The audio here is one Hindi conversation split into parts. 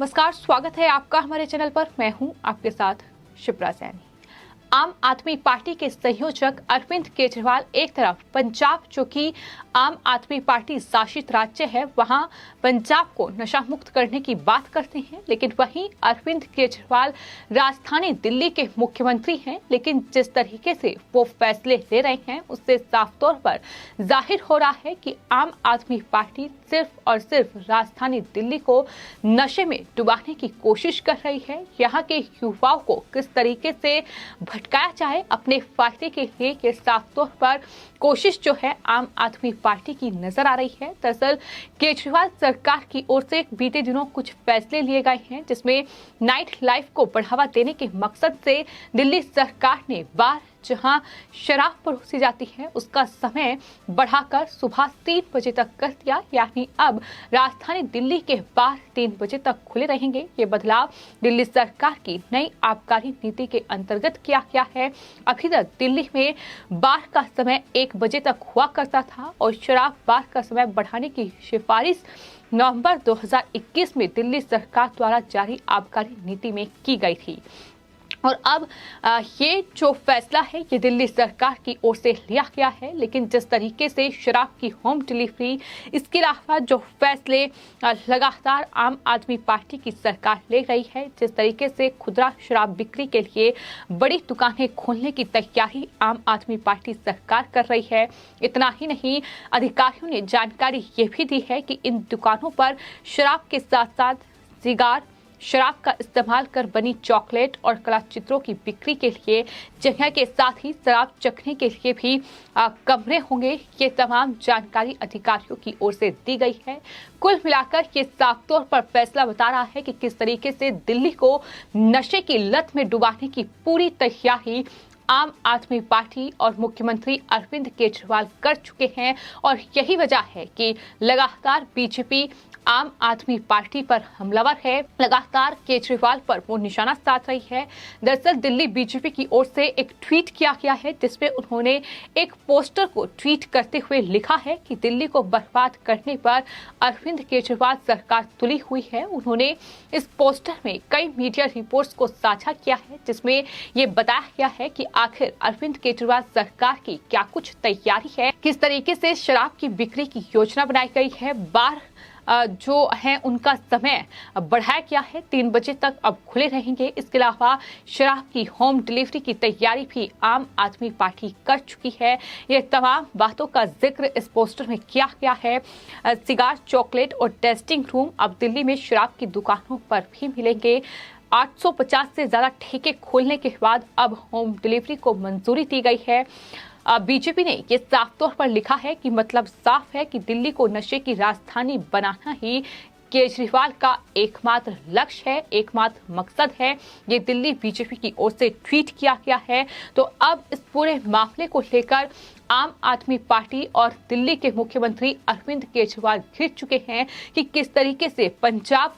नमस्कार, स्वागत है आपका हमारे चैनल पर। मैं हूं आपके साथ शिप्रा सैनी। आम आदमी पार्टी के संयोजक अरविंद केजरीवाल एक तरफ पंजाब, जो कि आम आदमी पार्टी शासित राज्य है, वहां पंजाब को नशा मुक्त करने की बात करते हैं, लेकिन वहीं अरविंद केजरीवाल राजधानी दिल्ली के मुख्यमंत्री हैं। लेकिन जिस तरीके से वो फैसले ले रहे हैं, उससे साफ तौर पर जाहिर हो रहा है कि आम आदमी पार्टी सिर्फ और सिर्फ राजधानी दिल्ली को नशे में डुबाने की कोशिश कर रही है। यहाँ के युवाओं को किस तरीके से भटकाया जाए अपने फायदे के लिए, ये साफ तौर पर कोशिश जो है आम आदमी पार्टी की नजर आ रही है। दरअसल केजरीवाल सरकार की ओर से बीते दिनों कुछ फैसले लिए गए हैं, जिसमें नाइट लाइफ को बढ़ावा देने के मकसद से दिल्ली सरकार ने बार जहां शराब परोसी जाती है उसका समय बढ़ाकर सुबह 3 बजे तक कर दिया। यानी अब राजधानी दिल्ली के बार 3 बजे तक खुले रहेंगे। ये बदलाव दिल्ली सरकार की नई आबकारी नीति के अंतर्गत किया गया है। अभी तक दिल्ली में बार का समय 1 बजे तक हुआ करता था और शराब बार का समय बढ़ाने की सिफारिश नवंबर 2021 में दिल्ली सरकार द्वारा जारी आबकारी नीति में की गई थी। और अब ये जो फैसला है ये दिल्ली सरकार की ओर से लिया गया है। लेकिन जिस तरीके से शराब की होम डिलीवरी, इसके अलावा जो फैसले लगातार आम आदमी पार्टी की सरकार ले रही है, जिस तरीके से खुदरा शराब बिक्री के लिए बड़ी दुकानें खोलने की तैयारी आम आदमी पार्टी सरकार कर रही है। इतना ही नहीं, अधिकारियों ने जानकारी ये भी दी है कि इन दुकानों पर शराब के साथ साथ सिगार, शराब का इस्तेमाल कर बनी चॉकलेट और कला चित्रों की बिक्री के लिए जगह के साथ ही शराब चखने के लिए भी कमरे होंगे। ये तमाम जानकारी अधिकारियों की ओर से दी गई है। कुल मिलाकर ये साफ तौर पर फैसला बता रहा है कि किस तरीके से दिल्ली को नशे की लत में डुबाने की पूरी तैयारी आम आदमी पार्टी और मुख्यमंत्री अरविंद केजरीवाल कर चुके हैं। और यही वजह है कि लगातार बीजेपी आम आदमी पार्टी पर हमलावर है, लगातार केजरीवाल पर वो निशाना साध रही है। दरअसल दिल्ली बीजेपी की ओर से एक ट्वीट किया गया है, जिसमें उन्होंने एक पोस्टर को ट्वीट करते हुए लिखा है कि दिल्ली को बर्बाद करने पर अरविंद केजरीवाल सरकार तुली हुई है। उन्होंने इस पोस्टर में कई मीडिया रिपोर्ट्स को साझा किया है, जिसमें ये बताया गया है कि आखिर अरविंद केजरीवाल सरकार की क्या कुछ तैयारी है, किस तरीके से शराब की बिक्री की योजना बनाई गई है। बार जो है उनका समय बढ़ाया गया है, 3 बजे तक अब खुले रहेंगे। इसके अलावा शराब की होम डिलीवरी की तैयारी भी आम आदमी पार्टी कर चुकी है। ये तमाम बातों का जिक्र इस पोस्टर में किया गया है। सिगार, चॉकलेट और टेस्टिंग रूम अब दिल्ली में शराब की दुकानों पर भी मिलेंगे। 850 से ज्यादा ठेके खोलने के बाद अब होम डिलीवरी को मंजूरी दी गई है। बीजेपी ने ये साफ तौर पर लिखा है कि मतलब साफ है कि दिल्ली को नशे की राजधानी बनाना ही केजरीवाल का एकमात्र लक्ष्य है, एकमात्र मकसद है। ये दिल्ली बीजेपी की ओर से ट्वीट किया गया है। तो अब इस पूरे मामले को लेकर आम आदमी पार्टी और दिल्ली के मुख्यमंत्री अरविंद केजरीवाल घिर चुके हैं कि किस तरीके से पंजाब,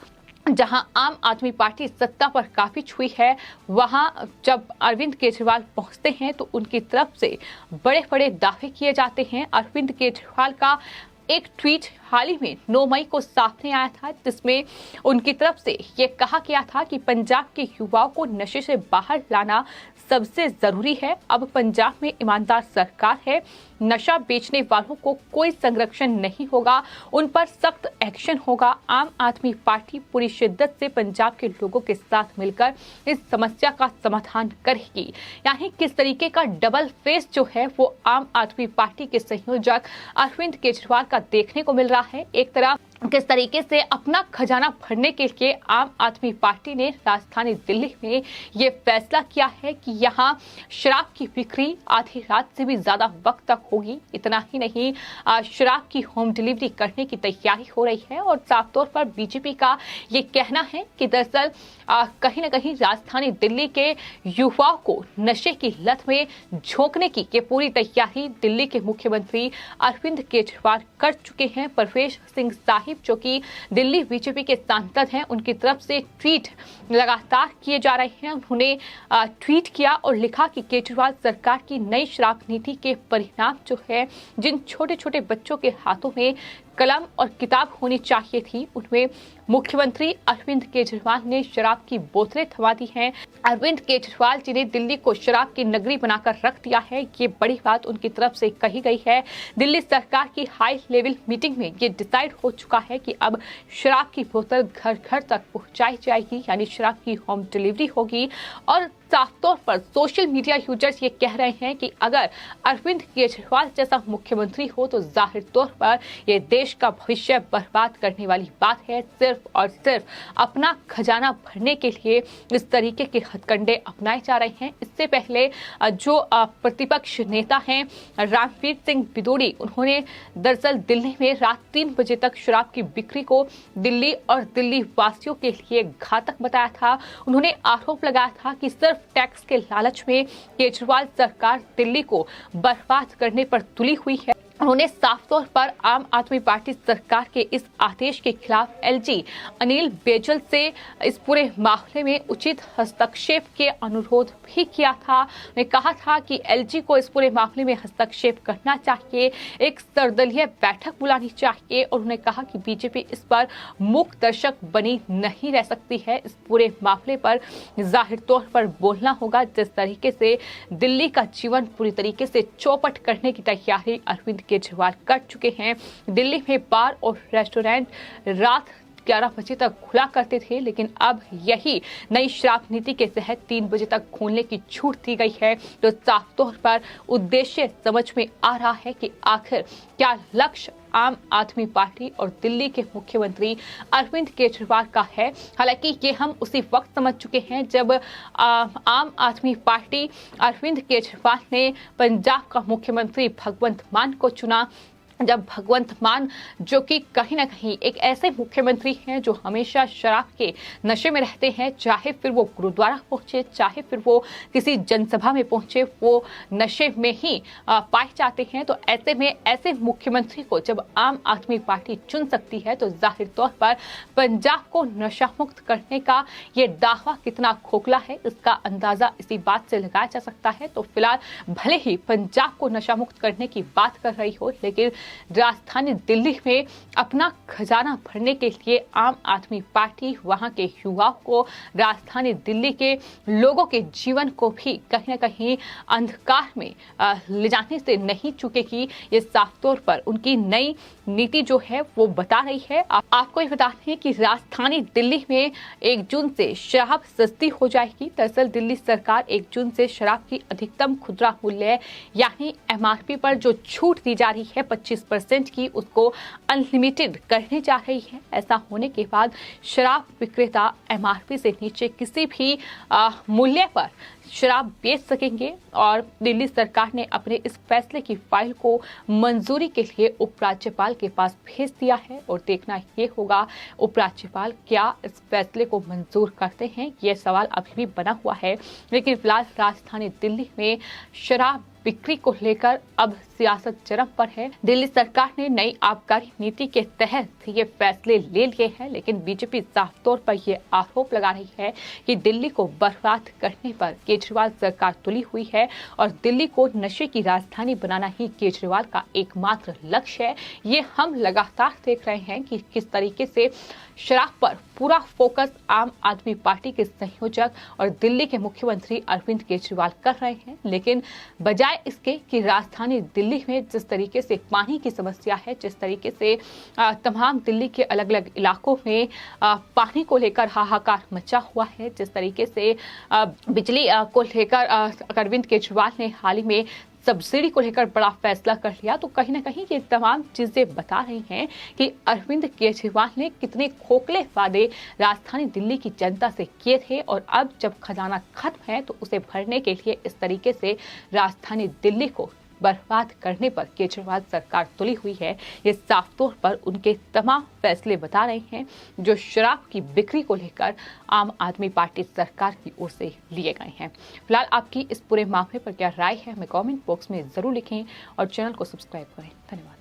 जहां आम आदमी पार्टी सत्ता पर काफी छुई है, वहां जब अरविंद केजरीवाल पहुंचते हैं तो उनकी तरफ से बड़े बड़े दावे किए जाते हैं। अरविंद केजरीवाल का एक ट्वीट हाल ही में 9 मई को सामने आया था, जिसमें उनकी तरफ से ये कहा गया था कि पंजाब के युवाओं को नशे से बाहर लाना सबसे जरूरी है। अब पंजाब में ईमानदार सरकार है, नशा बेचने वालों को कोई संरक्षण नहीं होगा, उन पर सख्त एक्शन होगा। आम आदमी पार्टी पूरी शिद्दत से पंजाब के लोगों के साथ मिलकर इस समस्या का समाधान करेगी। यानी किस तरीके का डबल फेस जो है वो आम आदमी पार्टी के संयोजक अरविंद केजरीवाल का देखने को मिल रहा है। एक तरफ किस तरीके से अपना खजाना भरने के लिए आम आदमी पार्टी ने राजधानी दिल्ली में ये फैसला किया है कि यहाँ शराब की बिक्री आधी रात से भी ज्यादा वक्त तक होगी। इतना ही नहीं, शराब की होम डिलीवरी करने की तैयारी हो रही है। और साफ तौर पर बीजेपी का ये कहना है कि दरअसल कहीं न कहीं राजधानी दिल्ली के युवाओं को नशे की लत में झोंकने की ये पूरी तैयारी दिल्ली के मुख्यमंत्री अरविंद केजरीवाल कर चुके हैं। परवेश सिंह साहिब, जो कि दिल्ली बीजेपी के सांसद हैं, उनकी तरफ से ट्वीट लगातार किए जा रहे हैं। उन्होंने ट्वीट किया और लिखा कि केजरीवाल सरकार की नई शराब नीति के परिणाम जो है, जिन छोटे छोटे बच्चों के हाथों में कलम और किताब होनी चाहिए थी, उनमें मुख्यमंत्री अरविंद केजरीवाल ने शराब की बोतलें थमा दी हैं। अरविंद केजरीवाल जिन्हें दिल्ली को शराब की नगरी बनाकर रख दिया है, ये बड़ी बात उनकी तरफ से कही गई है। दिल्ली सरकार की हाई लेवल मीटिंग में ये डिसाइड हो चुका है कि अब शराब की बोतल घर घर तक पहुंचाई जाएगी, यानी शराब की होम डिलीवरी होगी। और साफ तौर पर सोशल मीडिया यूजर्स ये कह रहे हैं कि अगर अरविंद केजरीवाल जैसा मुख्यमंत्री हो तो जाहिर तौर पर ये देश का भविष्य बर्बाद करने वाली बात है। सिर्फ और सिर्फ अपना खजाना भरने के लिए इस तरीके के हथकंडे अपनाए जा रहे हैं। इससे पहले जो प्रतिपक्ष नेता हैं रणधीर सिंह बिदोड़ी, उन्होंने दरअसल दिल्ली में रात 3 बजे तक शराब की बिक्री को दिल्ली और दिल्ली वासियों के लिए घातक बताया था। उन्होंने आरोप लगाया था कि सिर्फ टैक्स के लालच में केजरीवाल सरकार दिल्ली को बर्बाद करने पर तुली हुई है। उन्होंने साफ तौर पर आम आदमी पार्टी सरकार के इस आदेश के खिलाफ एलजी अनिल बैजल से इस पूरे मामले में उचित हस्तक्षेप के अनुरोध भी किया था। उन्होंने कहा था कि एलजी को इस पूरे मामले में हस्तक्षेप करना चाहिए, एक सर्वदलीय बैठक बुलानी चाहिए। और उन्होंने कहा कि बीजेपी इस पर मूक दर्शक बनी नहीं रह सकती है, इस पूरे मामले पर जाहिर तौर पर बोलना होगा। जिस तरीके से दिल्ली का जीवन पूरी तरीके से चौपट करने की तैयारी अरविंद केजरीवाल कर चुके हैं। दिल्ली में बार और रेस्टोरेंट रात 11 बजे तक खुला करते थे, लेकिन अब यही नई शराब नीति के तहत 3 बजे तक खोलने की छूट दी गई है। तो साफ तौर पर उद्देश्य समझ में आ रहा है कि आखिर क्या लक्ष्य आम आदमी पार्टी और दिल्ली के मुख्यमंत्री अरविंद केजरीवाल का है। हालांकि ये हम उसी वक्त समझ चुके हैं जब आम आदमी पार्टी अरविंद केजरीवाल ने पंजाब का मुख्यमंत्री भगवंत मान को चुना। जब भगवंत मान, जो कि कहीं ना कहीं एक ऐसे मुख्यमंत्री हैं जो हमेशा शराब के नशे में रहते हैं, चाहे फिर वो गुरुद्वारा पहुंचे, चाहे फिर वो किसी जनसभा में पहुंचे, वो नशे में ही पाए जाते हैं। तो ऐसे में ऐसे मुख्यमंत्री को जब आम आदमी पार्टी चुन सकती है तो जाहिर तौर पर पंजाब को नशा मुक्त करने का ये दावा कितना खोखला है, इसका अंदाजा इसी बात से लगाया जा सकता है। तो फिलहाल भले ही पंजाब को नशा मुक्त करने की बात कर रही हो, लेकिन राजधानी दिल्ली में अपना खजाना भरने के लिए आम आदमी पार्टी वहां के युवाओं को, राजधानी दिल्ली के लोगों के जीवन को भी कहीं न कहीं अंधकार में ले जाने से नहीं चूकेगी। ये साफ तौर पर उनकी नई नीति जो है वो बता रही है। आपको ये बता दें कि राजधानी दिल्ली में 1 जून से शराब सस्ती हो जाएगी। दरअसल दिल्ली सरकार 1 जून से शराब की अधिकतम खुदरा मूल्य यानी एमआरपी पर जो छूट दी जा रही है 25% की, उसको अनलिमिटेड करने जा रही है। ऐसा होने के बाद शराब विक्रेता एमआरपी से नीचे किसी भी मूल्य पर शराब बेच सकेंगे। और दिल्ली सरकार ने अपने इस फैसले की फाइल को मंजूरी के लिए उपराज्यपाल के पास भेज दिया है और देखना ये होगा उपराज्यपाल क्या इस फैसले को मंजूर करते हैं, ये सवाल अभी भी बना हुआ है। लेकिन फिलहाल राजधानी दिल्ली में शराब बिक्री को लेकर अब सियासत चरम पर है। दिल्ली सरकार ने नई आबकारी नीति के तहत ये फैसले ले लिए हैं, लेकिन बीजेपी साफ तौर पर ये आरोप लगा रही है कि दिल्ली को बर्बाद करने पर केजरीवाल सरकार तुली हुई है और दिल्ली को नशे की राजधानी बनाना ही केजरीवाल का एकमात्र लक्ष्य है। ये हम लगातार देख रहे हैं कि किस तरीके से शराब पर पूरा फोकस आम आदमी पार्टी के संयोजक और दिल्ली के मुख्यमंत्री अरविंद केजरीवाल कर रहे हैं, लेकिन बजाय इसके कि राजधानी दिल्ली में जिस तरीके से पानी की समस्या है, जिस तरीके से तमाम दिल्ली के अलग अलग इलाकों में पानी को लेकर हाहाकार मचा हुआ है, जिस तरीके से बिजली को लेकर अरविंद केजरीवाल ने हाल ही में सब्सिडी को लेकर बड़ा फैसला कर लिया, तो कहीं ना कहीं ये तमाम चीजें बता रही हैं कि अरविंद केजरीवाल ने कितने खोखले वादे राजधानी दिल्ली की जनता से किए थे और अब जब खजाना खत्म है तो उसे भरने के लिए इस तरीके से राजधानी दिल्ली को बर्बाद करने पर केजरीवाल सरकार तुली हुई है। ये साफ तौर पर उनके तमाम फैसले बता रहे हैं जो शराब की बिक्री को लेकर आम आदमी पार्टी सरकार की ओर से लिए गए हैं। फिलहाल आपकी इस पूरे मामले पर क्या राय है हमें कमेंट बॉक्स में जरूर लिखें और चैनल को सब्सक्राइब करें। धन्यवाद।